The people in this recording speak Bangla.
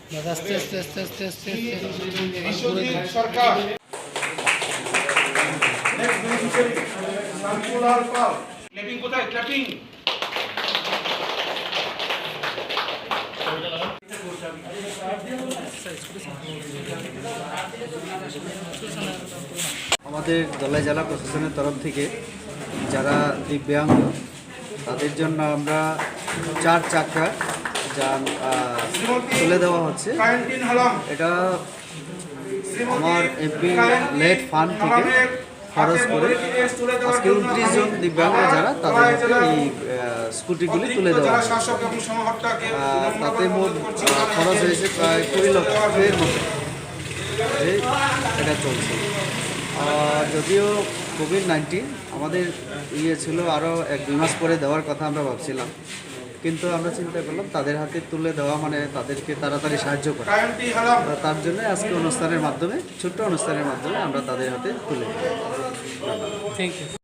আস্তে আস্তে আস্তে আস্তে আস্তে বিশ্বজিৎ সরকার, নেক্সট বেনিফিশিয়ারি সার্কুলার পাল। ক্ল্যাপিং কোথায়? ক্ল্যাপিং। আমাদের ধলাই জেলা প্রশাসনের তরফ থেকে যারা দিব্যাঙ্গ তাদের জন্য আমরা 4 চাকা যান তুলে দেওয়া হচ্ছে। এটা আমার এমপি লেট ফান্ড থেকে খরচ করে আজকে 29 জন দিব্যাঙ্গ যারা তাদের হাতে এই স্কুটিগুলি তুলে দেওয়া হচ্ছে। তাতে মোট খরচ হয়েছে প্রায় 20 লক্ষের মতো এটা চলছে। যদিও কোভিড-19 আমাদের ছিল আরও 1-2 মাস পরে দেওয়ার কথা আমরা ভাবছিলাম, কিন্তু আমরা চিন্তা করলাম তাদের হাতে তুলে দেওয়া মানে তাদেরকে তাড়াতাড়ি সাহায্য করা। তার জন্য আজকে অনুষ্ঠানের মাধ্যমে, ছোট্ট অনুষ্ঠানের মাধ্যমে আমরা তাদের হাতে তুলে দিই। Thank you.